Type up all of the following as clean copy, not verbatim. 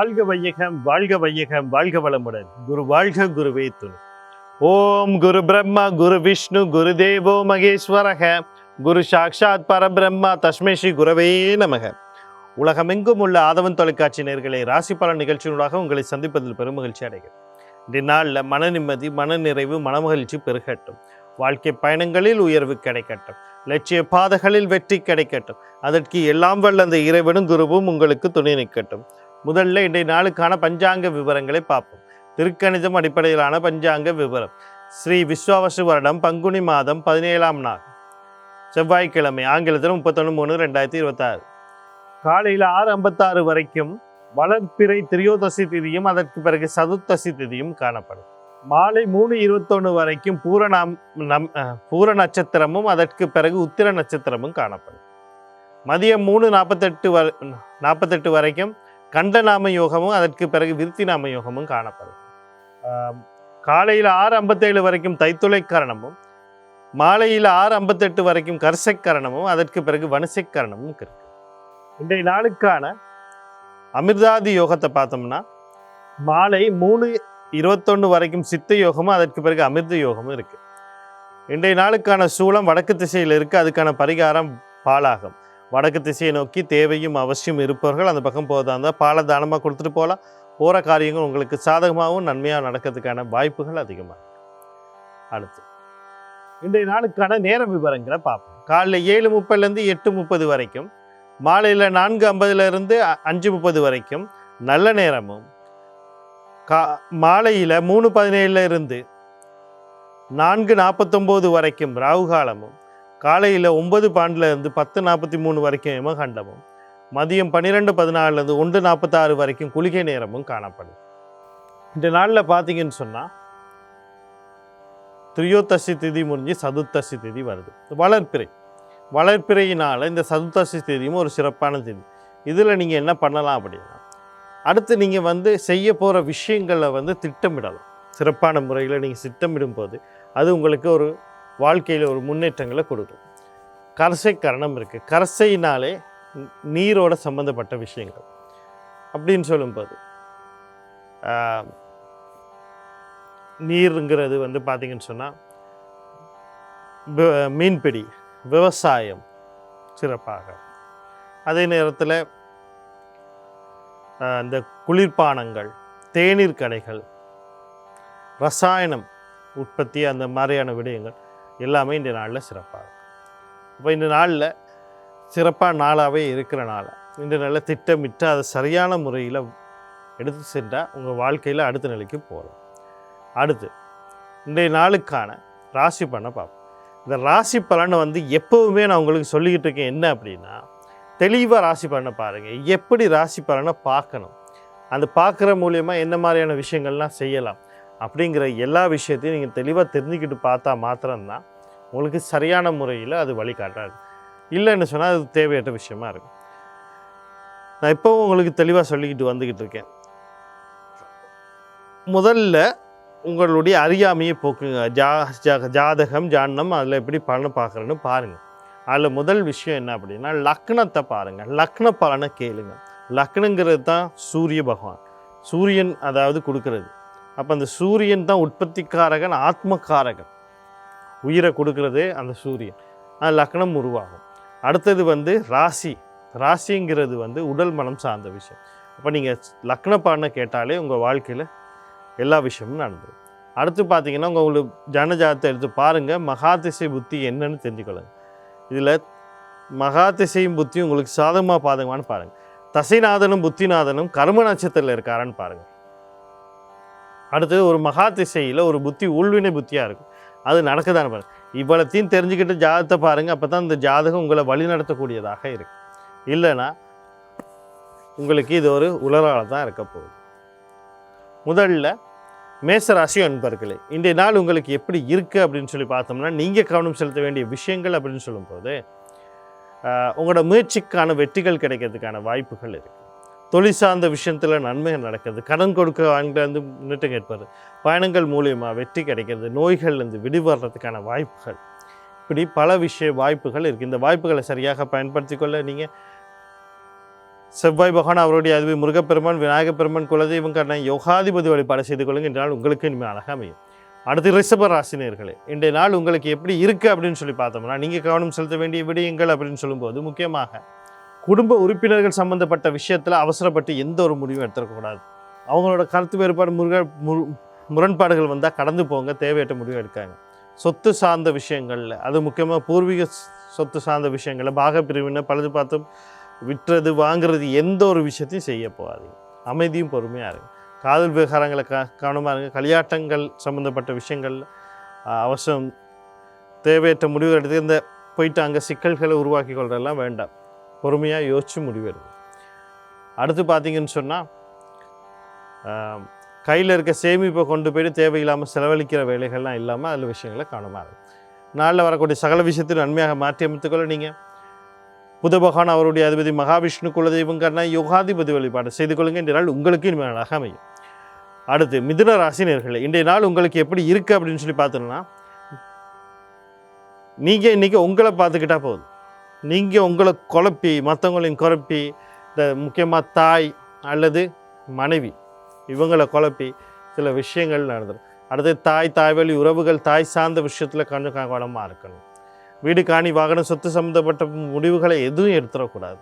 வாழ்க வையகம் வாழ்க வையகம் வாழ்க வளமுடன். குரு வாழ்க குருவே துணை. ஓம் குரு பிரம்மா குரு விஷ்ணு குரு தேவோ மகேஸ்வரக குரு சாக்ஷாத் பரபிரம்மா தஸ்மை ஸ்ரீ குரவே நமக. உலகமெங்கும் உள்ள ஆதவன் தொலைக்காட்சி நேயர்களே, ராசி பலன் நிகழ்ச்சியினூடாக உங்களை சந்திப்பதில் பெருமகிழ்ச்சி அடைகிறேன். இந்த நாளில் மன நிம்மதி, மன நிறைவு, மனமகிழ்ச்சி பெருகட்டும். வாழ்க்கை பயணங்களில் உயர்வு கிடைக்கட்டும். லட்சிய பாதைகளில் வெற்றி கிடைக்கட்டும். அதற்கு எல்லாம் வல்ல அந்த இறைவனும் குருவும் உங்களுக்கு துணை நிற்கட்டும். முதல்ல இன்றைய நாளுக்கான பஞ்சாங்க விவரங்களை பார்ப்போம். திருக்கணிதம் அடிப்படையிலான பஞ்சாங்க விவரம். ஸ்ரீ விஸ்வாவசு வருடம் பங்குனி மாதம் 17ஆம் நாள் செவ்வாய்க்கிழமை, ஆங்கிலத்தில் 31/3/2026 காலையில் 6:56 வரைக்கும் வளர்ப்பிறை திரியோதசி திதியும் அதற்கு பிறகு சதுர்த்தசி திதியும் காணப்படும். மாலை 3:21 வரைக்கும் பூர நட்சத்திரமும் அதற்கு பிறகு உத்திர நட்சத்திரமும் காணப்படும். மதியம் 3:48 வரைக்கும் கண்டநாம யோகமும் அதற்கு பிறகு விருத்தி நாம யோகமும் காணப்படும். காலையில் 6:57 வரைக்கும் தைத்துளை கரணமும், மாலையில் 6:58 வரைக்கும் கர்சை கரணமும் அதற்கு பிறகு வனுசை கரணமும் இருக்கு. இன்றைய நாளுக்கான அமிர்தாதி யோகத்தை பார்த்தோம்னா மாலை 3:21 வரைக்கும் சித்த யோகமும் அதற்கு பிறகு அமிர்த யோகமும் இருக்கு. இன்றைய நாளுக்கான சூலம் வடக்கு திசையில் இருக்கு. அதுக்கான பரிகாரம் பாலாகும். வடக்கு திசையை நோக்கி தேவையும் அவசியம் இருப்பவர்கள் அந்த பக்கம் போதா இருந்தால் பாலை தானமாக கொடுத்துட்டு போகலாம். போகிற காரியங்கள் உங்களுக்கு சாதகமாகவும் நன்மையாக நடக்கிறதுக்கான வாய்ப்புகள் அதிகமாக. அடுத்து இன்றைய நாளுக்கான நேர விவரங்களை பார்ப்போம். காலையில் 7:30 8:30 வரைக்கும், மாலையில் 4:50 5:30 வரைக்கும் நல்ல நேரமும், மாலையில் 3:17 4:49 வரைக்கும் ராகு காலமும், காலையில் 9:12 10:43 வரைக்கும் யமகண்டமும், மதியம் 12:14 1:46 வரைக்கும் குளிகை நேரமும் காணப்படும். இந்த நாளில் பார்த்தீங்கன்னு சொன்னால் திரியோதசி திதி முடிஞ்சு சதுர்த்தசி திதி வருது. வளர்ப்பிறையினால் இந்த சதுர்த்தசி திதியும் ஒரு சிறப்பான திதி. இதில் நீங்கள் என்ன பண்ணலாம் அப்படின்னா, அடுத்து நீங்கள் செய்ய போகிற விஷயங்களை திட்டமிடலாம். சிறப்பான முறையில் நீங்கள் திட்டமிடும் போது அது உங்களுக்கு ஒரு வாழ்க்கையில் ஒரு முன்னேற்றங்களை கொடுக்கும். கரசை கரணம் இருக்குது. கரசையினாலே நீரோட சம்மந்தப்பட்ட விஷயங்கள் அப்படின்னு சொல்லும்போது நீருங்கிறது பார்த்தீங்கன்னு சொன்னால் மீன்பிடி, விவசாயம் சிறப்பாக, அதே நேரத்தில் இந்த குளிர்பானங்கள், தேநீர் கடைகள், ரசாயனம் உற்பத்தி, அந்த மாதிரியான விடயங்கள் எல்லாமே இந்த நாளில் சிறப்பாக இருக்கும். இப்போ இந்த நாளில் சிறப்பான நாளாகவே இருக்கிறனால இந்த நாளில் திட்டமிட்டு அதை சரியான முறையில் எடுத்து சென்றால் உங்கள் வாழ்க்கையில் அடுத்த நிலைக்கு போகலாம். அடுத்து இன்றைய நாளுக்கான ராசி பலனை பார்ப்போம். இந்த ராசி பலனை எப்போவுமே நான் உங்களுக்கு சொல்லிக்கிட்டு இருக்கேன். என்ன அப்படின்னா, தெளிவாக ராசி பலனை பாருங்கள். எப்படி ராசி பலனை பார்க்கணும், அந்த பார்க்குற மூலியமாக என்ன மாதிரியான விஷயங்கள்லாம் செய்யலாம் அப்படிங்கிற எல்லா விஷயத்தையும் நீங்கள் தெளிவாக தெரிஞ்சுக்கிட்டு பார்த்தா மாத்திரம்தான் உங்களுக்கு சரியான முறையில் அது வழிகாட்டாது. இல்லைன்னு சொன்னால் அது தேவையற்ற விஷயமா இருக்கும். நான் இப்போவும் உங்களுக்கு தெளிவாக சொல்லிக்கிட்டு வந்துக்கிட்டு இருக்கேன். முதல்ல உங்களுடைய அறியாமையை போக்குங்க. ஜாதகம் ஜானம் அதில் எப்படி பலனை பார்க்குறேன்னு பாருங்கள். அதில் முதல் விஷயம் என்ன அப்படின்னா, லக்னத்தை பாருங்கள். லக்ன பலனை கேளுங்க. லக்னங்கிறது தான் சூரிய பகவான், சூரியன் அதாவது கொடுக்கறது. அப்போ அந்த சூரியன் தான் உற்பத்திக்காரகன், ஆத்மக்காரகன். உயிரை கொடுக்கறதே அந்த சூரியன். லக்னம் உருவாகும். அடுத்தது ராசி. ராசிங்கிறது உடல் மனம் சார்ந்த விஷயம். அப்போ நீங்கள் லக்ன பலனை கேட்டாலே உங்கள் வாழ்க்கையில் எல்லா விஷயமும் நடந்துடும். அடுத்து பார்த்தீங்கன்னா, உங்களுக்கு ஜனஜாதத்தை எடுத்து பாருங்கள். மகாதிசை புத்தி என்னன்னு தெரிஞ்சுக்கொள்ளுங்க. இதில் மகாதிசையும் புத்தியும் உங்களுக்கு சாதகமாக பாதகமானு பாருங்கள். தசைநாதனும் புத்திநாதனும் கர்ம நட்சத்திரத்தில் இருக்காரான்னு பாருங்கள். அடுத்தது ஒரு மகா திசையில் ஒரு புத்தி உள்வினை புத்தியாக இருக்கும். அது நடக்குதான்னு பாருங்கள். இவ்வளத்தையும் தெரிஞ்சுக்கிட்டு ஜாதகத்தை பாருங்கள். அப்போ தான் இந்த ஜாதகம் உங்களை வழி நடத்தக்கூடியதாக இருக்கும். இல்லைன்னா உங்களுக்கு இது ஒரு உலரால தான் இருக்க போகுது. முதல்ல மேசராசி அன்பர்களே, இன்றைய நாள் உங்களுக்கு எப்படி இருக்குது அப்படின்னு சொல்லி பார்த்தோம்னா, நீங்கள் கவனம் செலுத்த வேண்டிய விஷயங்கள் அப்படின்னு சொல்லும்போது உங்களோட முயற்சிக்கான வெற்றிகள் கிடைக்கிறதுக்கான வாய்ப்புகள் இருக்குது. தொழில் சார்ந்த விஷயத்தில் நன்மைகள் நடக்கிறது. கடன் கொடுக்க வாங்கிலேருந்து முன்னேற்றம் ஏற்படுது. பயணங்கள் மூலியமாக வெற்றி கிடைக்கிறது. நோய்கள்லேருந்து விடுபடுறதுக்கான வாய்ப்புகள், இப்படி பல வாய்ப்புகள் இருக்குது. இந்த வாய்ப்புகளை சரியாக பயன்படுத்தி கொள்ள நீங்கள் செவ்வாய் பகவான் அவருடைய அதிபதி முருகப்பெருமான், விநாயகப் பெருமான், குலதெய்வம் கண்ண யோகாதிபதி வழிபாடு செய்து கொள்ளுங்க. இன்றைய நாள் உங்களுக்கு இனிமேல் அழகாக அமையும். அடுத்து ரிஷப ராசினியர்களே, இன்றைய நாள் உங்களுக்கு எப்படி இருக்குது அப்படின்னு சொல்லி பார்த்தோம்னா, நீங்கள் கவனம் செலுத்த வேண்டிய விடயங்கள் அப்படின்னு சொல்லும்போது முக்கியமாக குடும்ப உறுப்பினர்கள் சம்பந்தப்பட்ட விஷயத்தில் அவசரப்பட்டு எந்த ஒரு முடிவும் எடுத்துடக்கூடாது. அவங்களோட கருத்து வேறுபாடு முரண்பாடுகள் வந்தால் கடந்து போங்க, தேவையற்ற முடிவு எடுக்காங்க. சொத்து சார்ந்த விஷயங்களில், அது முக்கியமாக பூர்வீக சொத்து சார்ந்த விஷயங்களில் பாக பிரிவினை பழுது பார்த்தும் விட்டுறது வாங்குறது எந்த ஒரு விஷயத்தையும் செய்ய போகாதீங்க. அமைதியும் பொறுமையாக இருங்க. காதல் விவகாரங்களை கவனமாக இருங்க. களியாட்டங்கள் சம்மந்தப்பட்ட விஷயங்கள் அவசரம் தேவையற்ற முடிவு எடுத்து இந்த போயிட்டு அங்கே சிக்கல்களை உருவாக்கி கொள்றதெல்லாம் வேண்டாம். பொறுமையாக யோசித்து முடிவெடுங்க. அடுத்து பார்த்தீங்கன்னு சொன்னால், கையில் இருக்க சேமிப்பை கொண்டு போய்ட்டு தேவையில்லாமல் செலவழிக்கிற வேலைகள்லாம் இல்லாமல் அதில் விஷயங்களை கவனமாக இருக்கும். நாளில் வரக்கூடிய சகல விஷயத்தை நன்மையாக மாற்றி அமைத்துக்கொள்ள நீங்கள் புத பகவான் அவருடைய அதிபதி மகாவிஷ்ணு குலதெய்வம் கண்ணா யோகாதிபதி வழிபாடு செய்து கொள்ளுங்க. இன்றைய நாள் உங்களுக்கு இனிமேல் அழகாக அமையும். அடுத்து மிதுன ராசினியர்களே, இன்றைய நாள் உங்களுக்கு எப்படி இருக்குது அப்படின்னு சொல்லி பார்த்தோம்னா, நீங்கள் இன்றைக்கி உங்களை பார்த்துக்கிட்டா போதும். நீங்கள் உங்களை குழப்பி மற்றவங்களையும் குழப்பி, இந்த முக்கியமாக தாய் அல்லது மனைவி இவங்களை குழப்பி சில விஷயங்கள் நடந்துடும். அடுத்து தாய் வழி உறவுகள், தாய் சார்ந்த விஷயத்தில் கொஞ்சம் கவனமாக இருக்கணும். வீடு காணி வாகனம் சொத்து சம்மந்தப்பட்ட முடிவுகளை எதுவும் எடுத்துடக்கூடாது.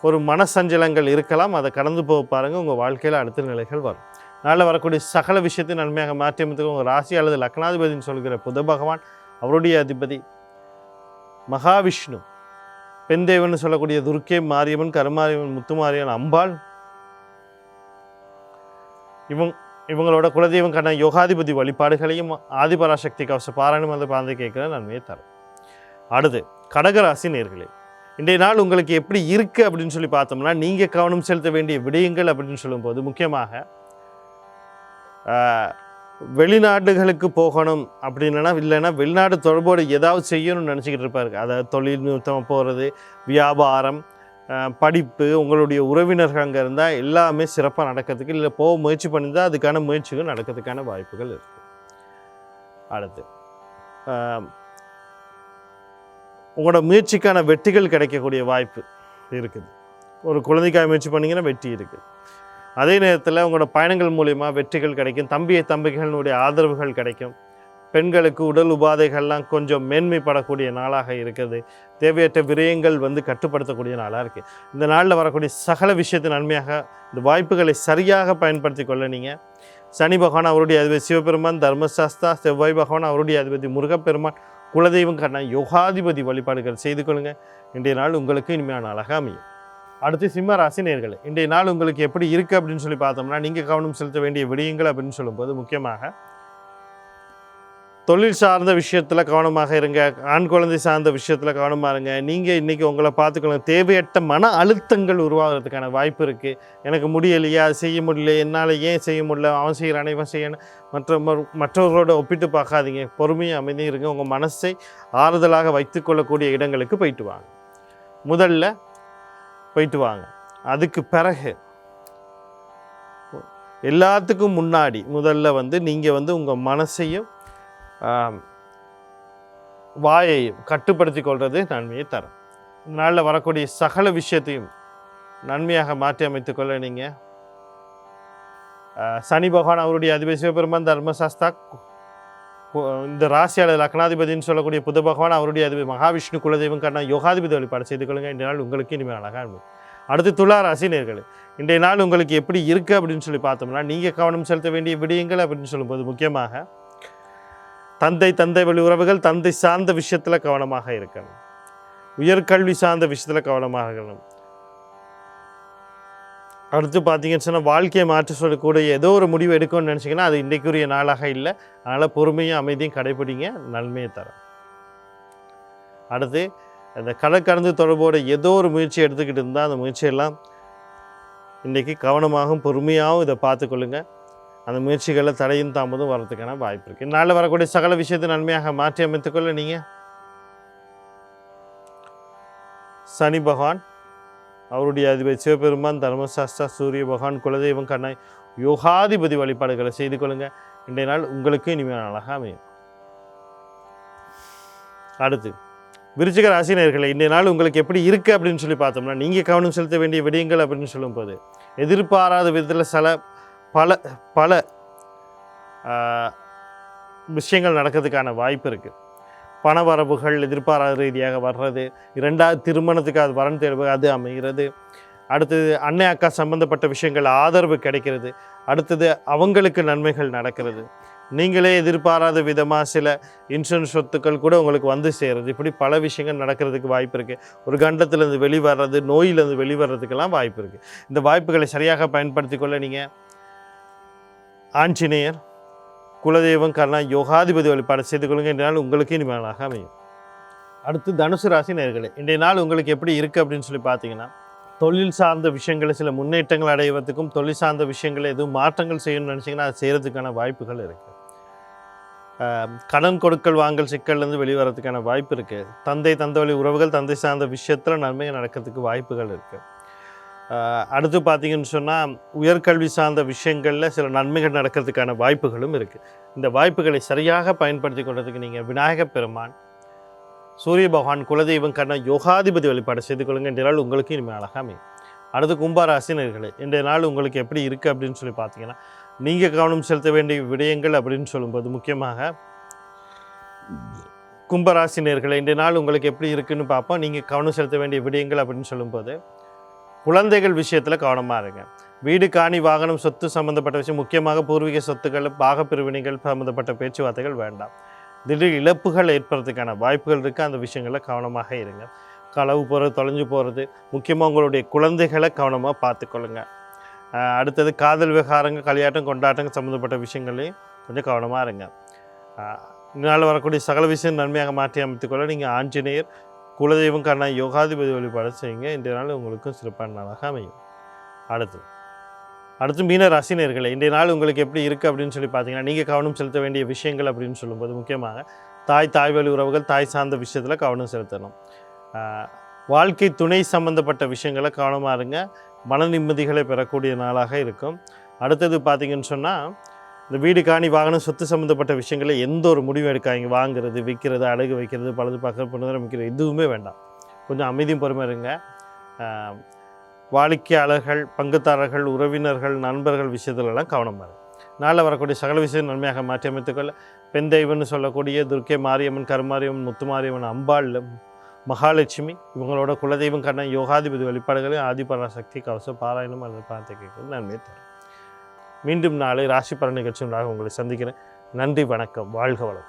ஒரு மனசஞ்சலங்கள் இருக்கலாம், அதை கடந்து போக பாருங்கள். உங்கள் வாழ்க்கையில் அடுத்த நிலைகள் வரும். நாளில் வரக்கூடிய சகல விஷயத்தை நன்மையாக மாற்றி அமைத்துக்கு உங்கள் ராசி அல்லது லக்னாதிபதினு சொல்கிற புத பகவான் அவருடைய அதிபதி மகாவிஷ்ணு, பெண் தேவன் சொல்லக்கூடிய துர்க்கை மாரியம்மன், கருமாரியம்மன், முத்துமாரியம்மன், அம்பாள், இவங்களோட குலதெய்வம் கண்ண யோகாதிபதி வழிபாடுகளையும் ஆதிபராசக்தி கவச பாராயணம் அந்த பாந்தை கேட்குற நன்மையை தரும். அடுத்து கடகராசி நேர்களே, இன்றைய நாள் உங்களுக்கு எப்படி இருக்குது அப்படின்னு சொல்லி பார்த்தோம்னா, நீங்கள் கவனம் செலுத்த வேண்டிய விடயங்கள் அப்படின்னு சொல்லும்போது முக்கியமாக வெளிநாடுகளுக்கு போகணும் அப்படின்னா, இல்லைன்னா வெளிநாடு தொடர்போடு ஏதாவது செய்யணும்னு நினச்சிக்கிட்டு இருப்பாரு. அதாவது தொழில்நுட்பமாக போகிறது, வியாபாரம், படிப்பு, உங்களுடைய உறவினர்கள் அங்கே இருந்தால் எல்லாமே சிறப்பாக நடக்கிறதுக்கு, இல்லை போக முயற்சி பண்ணியிருந்தால் அதுக்கான முயற்சிகள் நடக்கிறதுக்கான வாய்ப்புகள் இருக்குது. அடுத்து உங்களோட முயற்சிக்கான வெற்றிகள் கிடைக்கக்கூடிய வாய்ப்பு இருக்குது. ஒரு குழந்தைக்காக முயற்சி பண்ணிங்கன்னா வெற்றி இருக்குது. அதே நேரத்தில் உங்களோட பயணங்கள் மூலயமா வெற்றிகள் கிடைக்கும். தம்பிகளுடைய ஆதரவுகள் கிடைக்கும். பெண்களுக்கு உடல் உபாதைகள்லாம் கொஞ்சம் மேன்மைப்படக்கூடிய நாளாக இருக்குது. தேவையற்ற விரயங்கள் கட்டுப்படுத்தக்கூடிய நாளாக இருக்குது. இந்த நாளில் வரக்கூடிய சகல விஷயத்தை நன்மையாக இந்த வாய்ப்புகளை சரியாக பயன்படுத்தி கொள்ள நீங்கள் சனி பகவான் அவருடைய அதிபதி சிவபெருமான், தர்மசாஸ்தா, செவ்வாய் பகவான் அவருடைய அதிபதி முருகப்பெருமான், குலதெய்வம் கண்ண யோகாதிபதி வழிபாடுகள் செய்து கொள்ளுங்கள். இன்றைய நாள் உங்களுக்கு இனிமையான நாளாக அமையும். அடுத்து சிம்ம ராசி நேயர்களே, இன்றைய நாள் உங்களுக்கு எப்படி இருக்குது அப்படின்னு சொல்லி பார்த்தோம்னா, நீங்கள் கவனம் செலுத்த வேண்டிய விடயங்கள் அப்படின்னு சொல்லும்போது முக்கியமாக தொழில் சார்ந்த விஷயத்தில் கவனமாக இருங்க. ஆண் குழந்தை சார்ந்த விஷயத்தில் கவனமாக இருங்க. நீங்கள் இன்றைக்கி உங்களை பார்த்துக்கணும். தேவையற்ற மன அழுத்தங்கள் உருவாகிறதுக்கான வாய்ப்பு இருக்குது. எனக்கு முடியலையா, அது செய்ய முடியல, என்னால் ஏன் செய்ய முடியல, அவன் செய்கிறான் இவன் செய்யணும், மற்றவர்களோட ஒப்பிட்டு பார்க்காதீங்க. பொறுமையாக அமைதியாக இருங்க. உங்கள் மனசை ஆறுதலாக வைத்துக்கொள்ளக்கூடிய இடங்களுக்கு போயிட்டு வாங்க. முதல்ல போயிட்டு வாங்க. அதுக்கு பிறகு எல்லாத்துக்கும் முன்னாடி முதல்ல நீங்கள் உங்கள் மனசையும் வாயையும் கட்டுப்படுத்தி கொள்வது நன்மையை தரும். நாளில் வரக்கூடிய சகல விஷயத்தையும் நன்மையாக மாற்றி அமைத்துக்கொள்ள நீங்கள் சனி பகவான் அவருடைய அதிபதி சிவபெருமான், தர்மசாஸ்தா, இந்த ராசியாளர் லக்னாதிபதினு சொல்லக்கூடிய புத பகவான் அவருடைய அதிபதி மகாவிஷ்ணு குலதெய்வம் கண்ணா யோகாதிபதி வழிபாடு செய்து கொள்ளுங்கள். இன்றைய நாள் உங்களுக்கு இனிமேல் அழகாக இருக்கும். அடுத்து துலா ராசி நேயர்களே, இன்றைய நாள் உங்களுக்கு எப்படி இருக்குது அப்படின்னு சொல்லி பார்த்தோம்னா, நீங்கள் கவனம் செலுத்த வேண்டிய விடயங்கள் அப்படின்னு சொல்லும்போது முக்கியமாக தந்தை வழி உறவுகள், தந்தை சார்ந்த விஷயத்தில் கவனமாக இருக்கணும். உயர்கல்வி சார்ந்த விஷயத்தில் கவனமாக இருக்கணும். அடுத்து பார்த்தீங்கன்னு சொன்னால், வாழ்க்கையை மாற்றி சொல்லக்கூடிய ஏதோ ஒரு முடிவு எடுக்கணும்னு நினச்சிங்கன்னா அது இன்றைக்குரிய நாளாக இல்லை. அதனால் பொறுமையும் அமைதியும் கடைப்பிடிங்க, நன்மையை தரும். அடுத்து அந்த கடற்கடந்து தொடர்போடு ஏதோ ஒரு முயற்சி எடுத்துக்கிட்டு இருந்தால் அந்த முயற்சியெல்லாம் இன்றைக்கி கவனமாகவும் பொறுமையாகவும் இதை பார்த்துக்கொள்ளுங்க. அந்த முயற்சிகளில் தடையும் தாமதும் வர்றதுக்கான வாய்ப்பு இருக்குது. நாளில் வரக்கூடிய சகல விஷயத்தை நன்மையாக மாற்றி அமைத்துக்கொள்ள நீங்கள் சனி பகவான் அவருடைய அதிபதி சிவபெருமான், தர்மசாஸ்தா, சூரிய பகவான், குலதெய்வம் கண்ண யோகாதிபதி வழிபாடுகளை செய்து கொள்ளுங்கள். இன்றைய நாள் உங்களுக்கு இனிமையான நாளாக அமையும். அடுத்து விருச்சிக ராசினியர்களே, இன்றைய நாள் உங்களுக்கு எப்படி இருக்குது அப்படின்னு சொல்லி பார்த்தோம்னா, நீங்கள் கவனம் செலுத்த வேண்டிய விடயங்கள் அப்படின்னு சொல்லும்போது எதிர்பாராத விதத்தில் பல பல விஷயங்கள் நடக்கிறதுக்கான வாய்ப்பு இருக்குது. பண வரவுகள் எதிர்பாராத ரீதியாக வர்றது, இரண்டாவது திருமணத்துக்கு அது வரன் தேர்வு அது அமைகிறது. அடுத்தது அன்னை அக்கா சம்பந்தப்பட்ட விஷயங்கள் ஆதரவு கிடைக்கிறது. அடுத்தது அவங்களுக்கு நன்மைகள் நடக்கிறது. நீங்களே எதிர்பாராத விதமாக சில இன்சூரன்ஸ் சொத்துக்கள் கூட உங்களுக்கு வந்து சேருது. இப்படி பல விஷயங்கள் நடக்கிறதுக்கு வாய்ப்பு இருக்குது. ஒரு கண்டத்துலேருந்து வெளிவர்றது, நோயிலேருந்து வெளிவரதுக்கெல்லாம் வாய்ப்பு இருக்குது. இந்த வாய்ப்புகளை சரியாக பயன்படுத்தி கொள்ள நீங்கள் ஆஞ்சநேயர், குலதெய்வம், கர்ணா, யோகாதிபதி வழிபாடு செய்து கொள்ளுங்க. இன்றைய நாள் உங்களுக்கு இனிமையாக அமையும். அடுத்து தனுசு ராசி நேயர்களே, இன்றைய நாள் உங்களுக்கு எப்படி இருக்குது அப்படின்னு சொல்லி பார்த்தீங்கன்னா, தொழில் சார்ந்த விஷயங்களில் சில முன்னேற்றங்கள் அடைவதற்கும், தொழில் சார்ந்த விஷயங்களை எதுவும் மாற்றங்கள் செய்யணும்னு நினச்சிங்கன்னா அது செய்கிறதுக்கான வாய்ப்புகள் இருக்குது. கடன் கொடுக்கல் வாங்கல் சிக்கல்லேருந்து வெளிவரதுக்கான வாய்ப்பு இருக்குது. தந்தை வழி உறவுகள், தந்தை சார்ந்த விஷயத்தில் நன்மைகள் நடக்கிறதுக்கு வாய்ப்புகள் இருக்குது. அடுத்து பார்த்தீங்கன்னு சொன்னால் உயர்கல்வி சார்ந்த விஷயங்களில் சில நன்மைகள் நடக்கிறதுக்கான வாய்ப்புகளும் இருக்குது. இந்த வாய்ப்புகளை சரியாக பயன்படுத்தி கொள்றதுக்கு நீங்கள் விநாயகப் பெருமான், சூரிய பகவான், குலதெய்வம், கர்ணா, யோகாதிபதி வழிபாடு செய்து கொள்ளுங்க. இன்றைய நாள் உங்களுக்கு இனிமேல் அழகாக அமையும். அடுத்து கும்பராசினியர்களே, இன்றைய நாள் உங்களுக்கு எப்படி இருக்குது அப்படின்னு சொல்லி பார்த்தீங்கன்னா, நீங்கள் கவனம் செலுத்த வேண்டிய விடயங்கள் அப்படின்னு சொல்லும்போது முக்கியமாக கும்பராசினியர்களே, இன்றைய நாள் உங்களுக்கு எப்படி இருக்குதுன்னு பார்ப்போம். நீங்கள் கவனம் செலுத்த வேண்டிய விடயங்கள் அப்படின்னு சொல்லும்போது குழந்தைகள் விஷயத்தில் கவனமாக இருங்க. வீடு, காணி, வாகனம், சொத்து சம்மந்தப்பட்ட விஷயம், முக்கியமாக பூர்வீக சொத்துக்கள், பாகப்பிரிவினைகள் சம்மந்தப்பட்ட பேச்சுவார்த்தைகள் வேண்டாம். திடீர் இழப்புகள் ஏற்படுறதுக்கான வாய்ப்புகள் இருக்குது. அந்த விஷயங்களில் கவனமாக இருங்க. களவு போகிறது, தொலைஞ்சு போகிறது, முக்கியமாக உங்களுடைய குழந்தைகளை கவனமாக பார்த்துக்கொள்ளுங்க. அடுத்தது காதல் விவகாரங்கள், கல்யாணம், கொண்டாட்டங்கள் சம்மந்தப்பட்ட விஷயங்களையும் கொஞ்சம் கவனமாக இருங்க. இதனால் வரக்கூடிய சகல விஷயம் நன்மையாக மாற்றி அமைத்துக்கொள்ள நீங்கள் ஆஞ்சநேயர், குலதெய்வம், கர்ணா, யோகாதிபதி வழிபாடு செய்யுங்க. இன்றைய நாள் உங்களுக்கும் சிறப்பான நாளாக அமையும். அடுத்து மீன ராசினியர்களே, இன்றைய நாள் உங்களுக்கு எப்படி இருக்குது அப்படின்னு சொல்லி பார்த்தீங்கன்னா, நீங்கள் கவனம் செலுத்த வேண்டிய விஷயங்கள் அப்படின்னு சொல்லும்போது முக்கியமாக தாய் வழி உறவுகள், தாய் சார்ந்த விஷயத்தில் கவனம் செலுத்தணும். வாழ்க்கை துணை சம்மந்தப்பட்ட விஷயங்களை கவனமாக இருங்க. மன நிம்மதிகளை பெறக்கூடிய நாளாக இருக்கும். அடுத்தது பார்த்திங்கன்னு சொன்னால், இந்த வீடு, காணி, வாகனம், சொத்து சம்மந்தப்பட்ட விஷயங்களை எந்த ஒரு முடிவும் எடுக்காங்க. வாங்குறது, விற்கிறது, அடகு வைக்கிறது, பழுது பார்க்கறது, பண்ணுறது, விற்கிறது எதுவுமே வேண்டாம். கொஞ்சம் அமைதியும் பொறுமை இருங்க. வாடிக்கையாளர்கள், பங்குதாரர்கள், உறவினர்கள், நண்பர்கள் விஷயத்துலலாம் கவனமாக இருக்கும். நாளில் வரக்கூடிய சகல விஷயம் நன்மையாக மாற்றி அமைத்துக்கொள்ள பெண் தெய்வம்னு சொல்லக்கூடிய துர்க்கை, மாரியம்மன், கருமாரியம்மன், முத்துமாரியம்மன், அம்பாள், மகாலட்சுமி இவங்களோட குலதெய்வம், கர்ணா, யோகாதிபதி வழிபாடுகளையும் ஆதிபராசக்தி கவச பாராயணம் அல்லது பார்த்து கேட்கறது நன்மை தரும். மீண்டும் நாளை ராசி பலன் நிகழ்ச்சியாக உங்களை சந்திக்கிறேன். நன்றி, வணக்கம், வாழ்க வளம்.